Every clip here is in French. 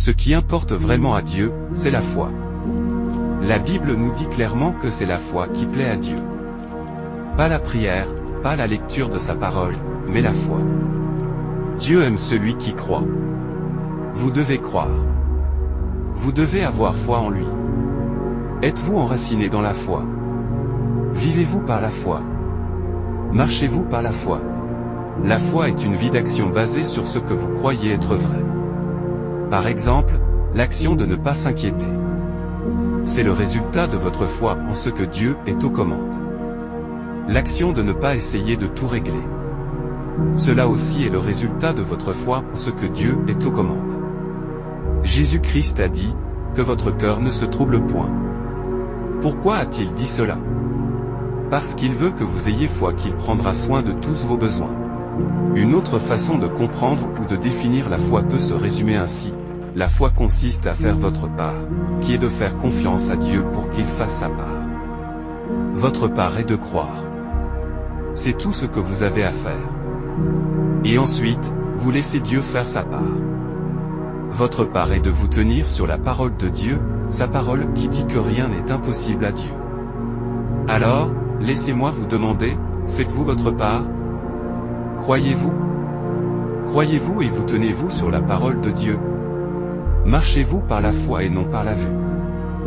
Ce qui importe vraiment à Dieu, c'est la foi. La Bible nous dit clairement que c'est la foi qui plaît à Dieu. Pas la prière, pas la lecture de sa parole, mais la foi. Dieu aime celui qui croit. Vous devez croire. Vous devez avoir foi en lui. Êtes-vous enraciné dans la foi? Vivez-vous par la foi? Marchez-vous par la foi? La foi est une vie d'action basée sur ce que vous croyez être vrai. Par exemple, l'action de ne pas s'inquiéter. C'est le résultat de votre foi en ce que Dieu est aux commandes. L'action de ne pas essayer de tout régler. Cela aussi est le résultat de votre foi en ce que Dieu est aux commandes. Jésus-Christ a dit, que votre cœur ne se trouble point. Pourquoi a-t-il dit cela? Parce qu'il veut que vous ayez foi qu'il prendra soin de tous vos besoins. Une autre façon de comprendre ou de définir la foi peut se résumer ainsi. La foi consiste à faire votre part, qui est de faire confiance à Dieu pour qu'il fasse sa part. Votre part est de croire. C'est tout ce que vous avez à faire. Et ensuite, vous laissez Dieu faire sa part. Votre part est de vous tenir sur la parole de Dieu, sa parole qui dit que rien n'est impossible à Dieu. Alors, laissez-moi vous demander, faites-vous votre part? Croyez-vous? Croyez-vous et vous tenez-vous sur la parole de Dieu? Marchez-vous par la foi et non par la vue?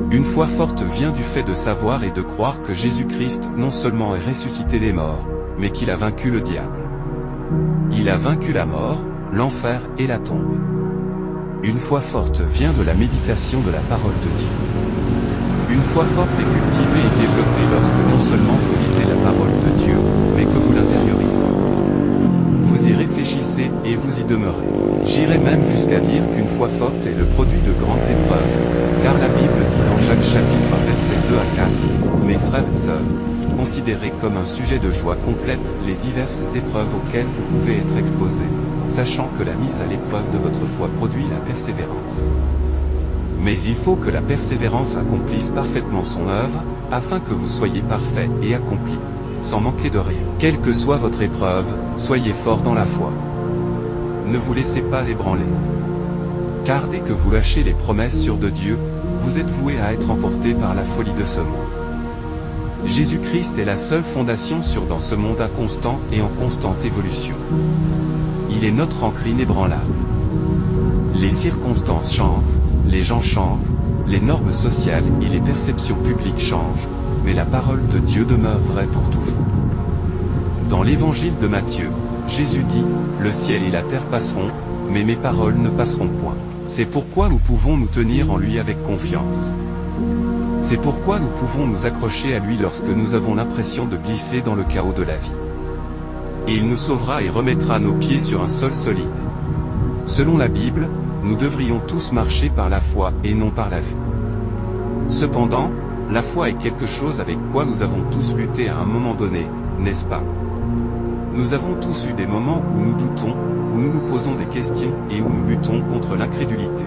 Une foi forte vient du fait de savoir et de croire que Jésus-Christ non seulement est ressuscité des morts, mais qu'il a vaincu le diable. Il a vaincu la mort, l'enfer et la tombe. Une foi forte vient de la méditation de la parole de Dieu. Une foi forte est cultivée et développée lorsque non seulement vous lisez la parole de Dieu, mais que vous l'intériorisez. Vous y réfléchissez et vous y demeurez. J'irais même jusqu'à dire qu'une foi forte est le produit de grandes épreuves, car la Bible dit dans Jacques chapitre 1 versets 2 à 4, « Mes frères et sœurs, considérez comme un sujet de joie complète les diverses épreuves auxquelles vous pouvez être exposés, sachant que la mise à l'épreuve de votre foi produit la persévérance. Mais il faut que la persévérance accomplisse parfaitement son œuvre, afin que vous soyez parfaits et accomplis, sans manquer de rien. Quelle que soit votre épreuve, soyez forts dans la foi. Ne vous laissez pas ébranler. Car dès que vous lâchez les promesses sûres de Dieu, vous êtes voués à être emportés par la folie de ce monde. Jésus-Christ est la seule fondation sûre dans ce monde inconstant et en constante évolution. Il est notre ancre inébranlable. Les circonstances changent, les gens changent, les normes sociales et les perceptions publiques changent, mais la parole de Dieu demeure vraie pour toujours. Dans l'évangile de Matthieu, Jésus dit, « Le ciel et la terre passeront, mais mes paroles ne passeront point. » C'est pourquoi nous pouvons nous tenir en lui avec confiance. C'est pourquoi nous pouvons nous accrocher à lui lorsque nous avons l'impression de glisser dans le chaos de la vie. Et il nous sauvera et remettra nos pieds sur un sol solide. Selon la Bible, nous devrions tous marcher par la foi et non par la vue. Cependant, la foi est quelque chose avec quoi nous avons tous lutté à un moment donné, n'est-ce pas? Nous avons tous eu des moments où nous doutons, où nous nous posons des questions et où nous luttons contre l'incrédulité.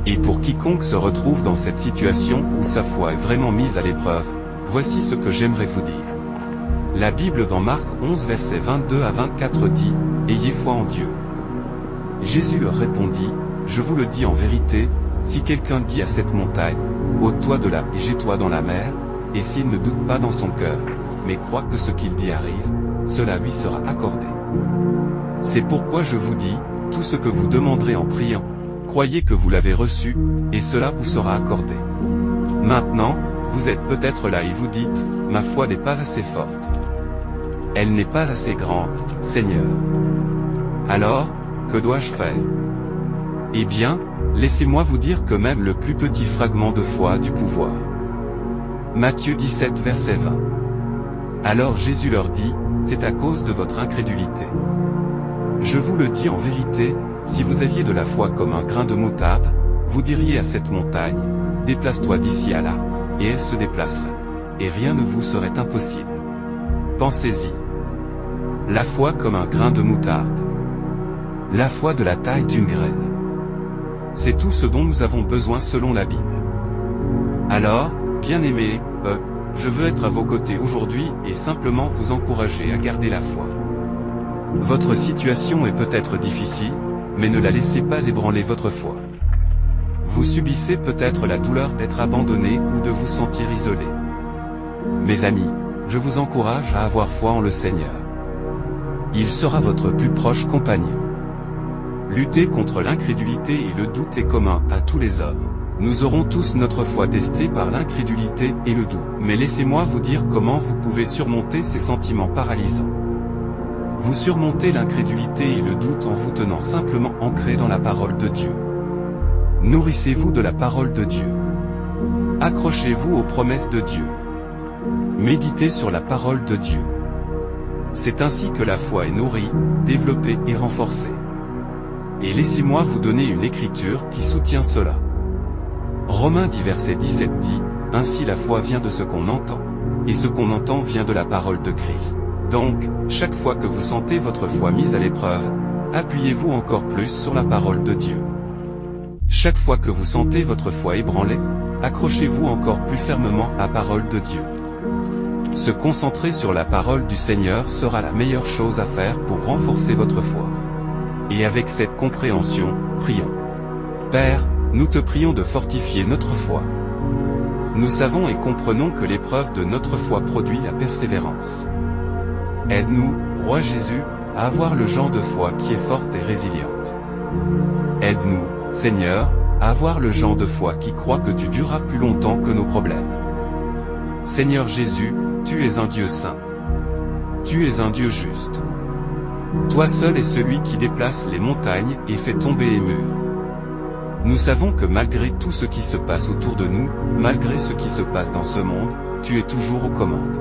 Et pour quiconque se retrouve dans cette situation où sa foi est vraiment mise à l'épreuve, voici ce que j'aimerais vous dire. La Bible dans Marc 11 versets 22 à 24 dit, « Ayez foi en Dieu. » Jésus leur répondit, « Je vous le dis en vérité, si quelqu'un dit à cette montagne, ôte-toi de là et jette-toi dans la mer, et s'il ne doute pas dans son cœur, mais croit que ce qu'il dit arrive, cela lui sera accordé. C'est pourquoi je vous dis, tout ce que vous demanderez en priant, croyez que vous l'avez reçu, et cela vous sera accordé. Maintenant, vous êtes peut-être là et vous dites, ma foi n'est pas assez forte. Elle n'est pas assez grande, Seigneur. Alors, que dois-je faire? Eh bien, laissez-moi vous dire que même le plus petit fragment de foi a du pouvoir. Matthieu 17 verset 20. Alors Jésus leur dit, c'est à cause de votre incrédulité. Je vous le dis en vérité, si vous aviez de la foi comme un grain de moutarde, vous diriez à cette montagne, déplace-toi d'ici à là, et elle se déplacerait. Et rien ne vous serait impossible. Pensez-y. La foi comme un grain de moutarde. La foi de la taille d'une graine. C'est tout ce dont nous avons besoin selon la Bible. Alors, bien-aimés, je veux être à vos côtés aujourd'hui et simplement vous encourager à garder la foi. Votre situation est peut-être difficile, mais ne la laissez pas ébranler votre foi. Vous subissez peut-être la douleur d'être abandonné ou de vous sentir isolé. Mes amis, je vous encourage à avoir foi en le Seigneur. Il sera votre plus proche compagnon. Lutter contre l'incrédulité et le doute est commun à tous les hommes. Nous aurons tous notre foi testée par l'incrédulité et le doute. Mais laissez-moi vous dire comment vous pouvez surmonter ces sentiments paralysants. Vous surmontez l'incrédulité et le doute en vous tenant simplement ancré dans la parole de Dieu. Nourrissez-vous de la parole de Dieu. Accrochez-vous aux promesses de Dieu. Méditez sur la parole de Dieu. C'est ainsi que la foi est nourrie, développée et renforcée. Et laissez-moi vous donner une écriture qui soutient cela. Romains 10 verset 17 dit, « Ainsi la foi vient de ce qu'on entend, et ce qu'on entend vient de la parole de Christ. » Donc, chaque fois que vous sentez votre foi mise à l'épreuve, appuyez-vous encore plus sur la parole de Dieu. Chaque fois que vous sentez votre foi ébranlée, accrochez-vous encore plus fermement à la parole de Dieu. Se concentrer sur la parole du Seigneur sera la meilleure chose à faire pour renforcer votre foi. Et avec cette compréhension, prions. Père, nous te prions de fortifier notre foi. Nous savons et comprenons que l'épreuve de notre foi produit la persévérance. Aide-nous, Roi Jésus, à avoir le genre de foi qui est forte et résiliente. Aide-nous, Seigneur, à avoir le genre de foi qui croit que tu dureras plus longtemps que nos problèmes. Seigneur Jésus, tu es un Dieu saint. Tu es un Dieu juste. Toi seul es celui qui déplace les montagnes et fait tomber les murs. Nous savons que malgré tout ce qui se passe autour de nous, malgré ce qui se passe dans ce monde, tu es toujours aux commandes.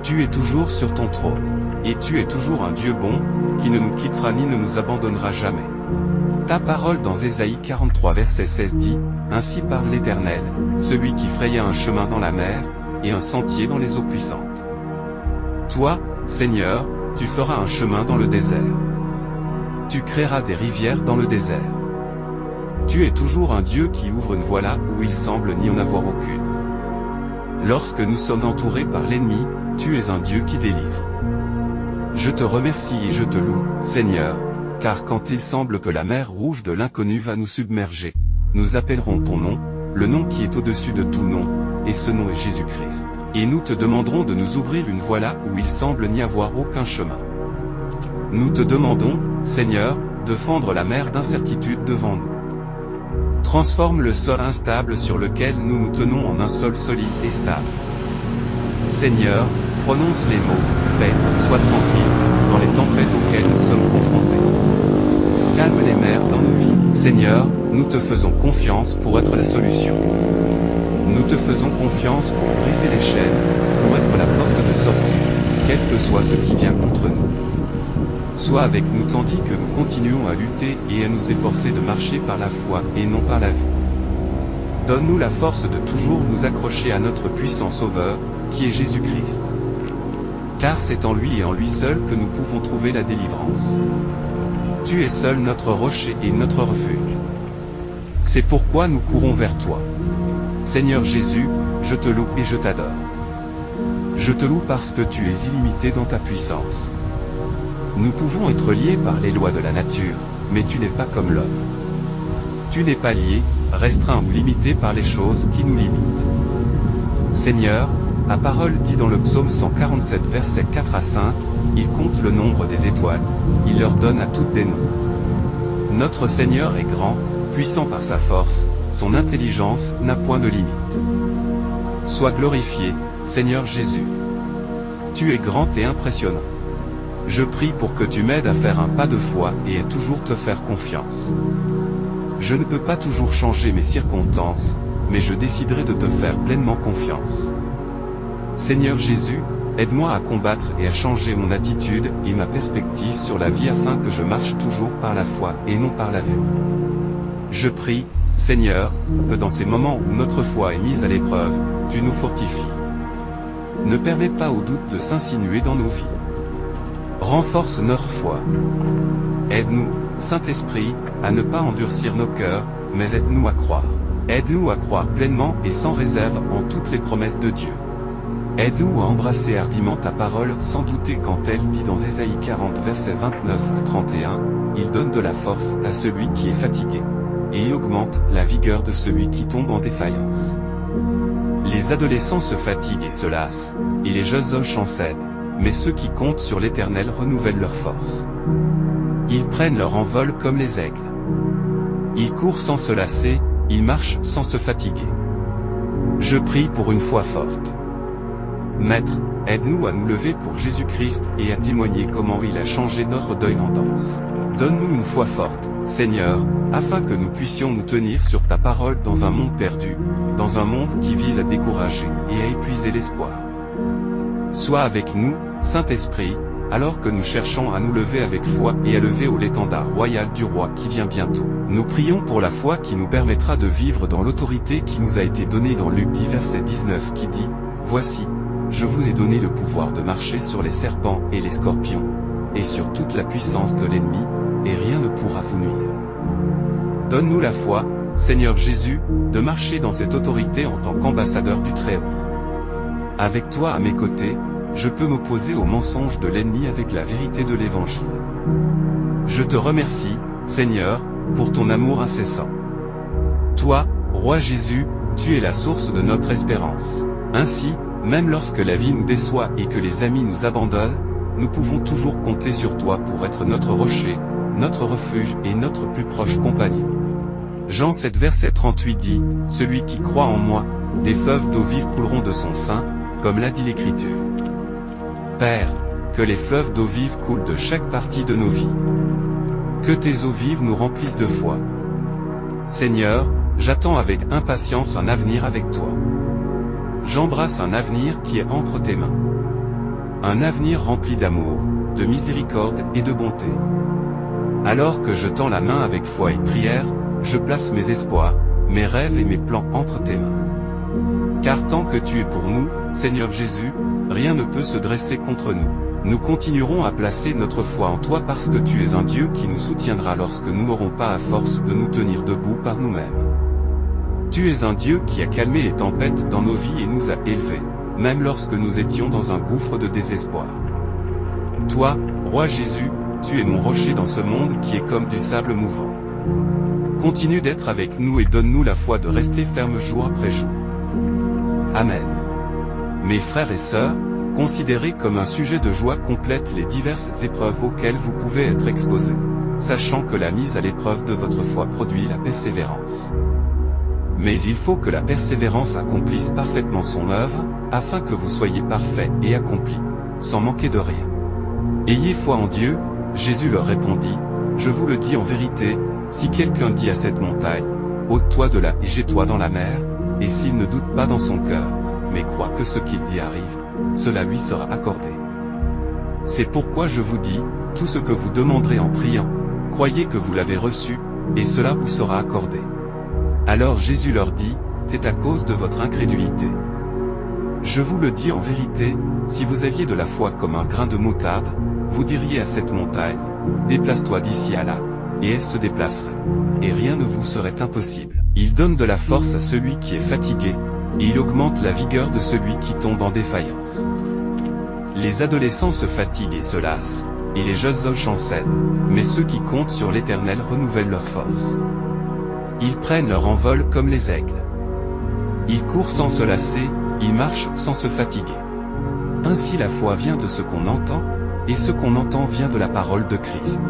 Tu es toujours sur ton trône. Et tu es toujours un Dieu bon, qui ne nous quittera ni ne nous abandonnera jamais. Ta parole dans Ésaïe 43 verset 16 dit, « Ainsi parle l'Éternel, celui qui fraya un chemin dans la mer, et un sentier dans les eaux puissantes. » Toi, Seigneur, tu feras un chemin dans le désert. Tu créeras des rivières dans le désert. Tu es toujours un Dieu qui ouvre une voie là où il semble n'y en avoir aucune. Lorsque nous sommes entourés par l'ennemi, tu es un Dieu qui délivre. Je te remercie et je te loue, Seigneur, car quand il semble que la mer rouge de l'inconnu va nous submerger, nous appellerons ton nom, le nom qui est au-dessus de tout nom, et ce nom est Jésus-Christ. Et nous te demanderons de nous ouvrir une voie là où il semble n'y avoir aucun chemin. Nous te demandons, Seigneur, de fendre la mer d'incertitude devant nous. Transforme le sol instable sur lequel nous nous tenons en un sol solide et stable. Seigneur, prononce les mots, paix, sois tranquille, dans les tempêtes auxquelles nous sommes confrontés. Calme les mers dans nos vies. Seigneur, nous te faisons confiance pour être la solution. Nous te faisons confiance pour briser les chaînes, pour être la porte de sortie, quel que soit ce qui vient contre nous. Sois avec nous tandis que nous continuons à lutter et à nous efforcer de marcher par la foi et non par la vue. Donne-nous la force de toujours nous accrocher à notre puissant Sauveur, qui est Jésus-Christ. Car c'est en lui et en lui seul que nous pouvons trouver la délivrance. Tu es seul notre rocher et notre refuge. C'est pourquoi nous courons vers toi. Seigneur Jésus, je te loue et je t'adore. Je te loue parce que tu es illimité dans ta puissance. Nous pouvons être liés par les lois de la nature, mais tu n'es pas comme l'homme. Tu n'es pas lié, restreint ou limité par les choses qui nous limitent. Seigneur, ta parole dit dans le psaume 147 versets 4 à 5, il compte le nombre des étoiles, il leur donne à toutes des noms. Notre Seigneur est grand, puissant par sa force, son intelligence n'a point de limite. Sois glorifié, Seigneur Jésus. Tu es grand et impressionnant. Je prie pour que tu m'aides à faire un pas de foi et à toujours te faire confiance. Je ne peux pas toujours changer mes circonstances, mais je déciderai de te faire pleinement confiance. Seigneur Jésus, aide-moi à combattre et à changer mon attitude et ma perspective sur la vie afin que je marche toujours par la foi et non par la vue. Je prie, Seigneur, que dans ces moments où notre foi est mise à l'épreuve, tu nous fortifies. Ne permets pas au doute de s'insinuer dans nos vies. Renforce notre foi. Aide-nous, Saint-Esprit, à ne pas endurcir nos cœurs, mais aide-nous à croire. Aide-nous à croire pleinement et sans réserve en toutes les promesses de Dieu. Aide-nous à embrasser hardiment ta parole sans douter quand elle dit dans Ésaïe 40 versets 29 à 31, « Il donne de la force à celui qui est fatigué. et il augmente la vigueur de celui qui tombe en défaillance. Les adolescents se fatiguent et se lassent, et les jeunes hommes chancellent, mais ceux qui comptent sur l'Éternel renouvellent leur force. Ils prennent leur envol comme les aigles. Ils courent sans se lasser, ils marchent sans se fatiguer. Je prie pour une foi forte. Maître, aide-nous à nous lever pour Jésus-Christ et à témoigner comment il a changé notre deuil en danse. Donne-nous une foi forte, Seigneur, afin que nous puissions nous tenir sur ta parole dans un monde perdu, dans un monde qui vise à décourager et à épuiser l'espoir. Sois avec nous, Saint-Esprit, alors que nous cherchons à nous lever avec foi et à lever haut l'étendard royal du roi qui vient bientôt. Nous prions pour la foi qui nous permettra de vivre dans l'autorité qui nous a été donnée dans Luc 10 verset 19 qui dit « Voici, je vous ai donné le pouvoir de marcher sur les serpents et les scorpions, et sur toute la puissance de l'ennemi, et rien ne pourra vous nuire. » Donne-nous la foi, Seigneur Jésus, de marcher dans cette autorité en tant qu'ambassadeur du Très-Haut. Avec toi à mes côtés, je peux m'opposer aux mensonges de l'ennemi avec la vérité de l'Évangile. Je te remercie, Seigneur, pour ton amour incessant. Toi, Roi Jésus, tu es la source de notre espérance. Ainsi, même lorsque la vie nous déçoit et que les amis nous abandonnent, nous pouvons toujours compter sur toi pour être notre rocher, notre refuge et notre plus proche compagnon. Jean 7 verset 38 dit, « Celui qui croit en moi, des fleuves d'eau vive couleront de son sein, comme l'a dit l'Écriture. » Père, que les fleuves d'eau vive coulent de chaque partie de nos vies. Que tes eaux vives nous remplissent de foi. Seigneur, j'attends avec impatience un avenir avec toi. J'embrasse un avenir qui est entre tes mains. Un avenir rempli d'amour, de miséricorde et de bonté. Alors que je tends la main avec foi et prière, je place mes espoirs, mes rêves et mes plans entre tes mains. Car tant que tu es pour nous, Seigneur Jésus, rien ne peut se dresser contre nous. Nous continuerons à placer notre foi en toi parce que tu es un Dieu qui nous soutiendra lorsque nous n'aurons pas à force de nous tenir debout par nous-mêmes. Tu es un Dieu qui a calmé les tempêtes dans nos vies et nous a élevés, même lorsque nous étions dans un gouffre de désespoir. Toi, Roi Jésus, tu es mon rocher dans ce monde qui est comme du sable mouvant. Continue d'être avec nous et donne-nous la foi de rester ferme jour après jour. Amen. Mes frères et sœurs, considérez comme un sujet de joie complète les diverses épreuves auxquelles vous pouvez être exposés, sachant que la mise à l'épreuve de votre foi produit la persévérance. Mais il faut que la persévérance accomplisse parfaitement son œuvre, afin que vous soyez parfaits et accomplis, sans manquer de rien. Ayez foi en Dieu, Jésus leur répondit, je vous le dis en vérité, si quelqu'un dit à cette montagne, ôte-toi de là et jette-toi dans la mer, et s'il ne doute pas dans son cœur, mais croit que ce qu'il dit arrive, cela lui sera accordé. C'est pourquoi je vous dis, tout ce que vous demanderez en priant, croyez que vous l'avez reçu, et cela vous sera accordé. Alors Jésus leur dit, c'est à cause de votre incrédulité. Je vous le dis en vérité, si vous aviez de la foi comme un grain de moutarde, vous diriez à cette montagne, déplace-toi d'ici à là, et elle se déplacerait. Et rien ne vous serait impossible. Il donne de la force à celui qui est fatigué, et il augmente la vigueur de celui qui tombe en défaillance. Les adolescents se fatiguent et se lassent, et les jeunes hommes chancellent, mais ceux qui comptent sur l'Éternel renouvellent leur force. Ils prennent leur envol comme les aigles. Ils courent sans se lasser, ils marchent sans se fatiguer. Ainsi la foi vient de ce qu'on entend, et ce qu'on entend vient de la parole de Christ.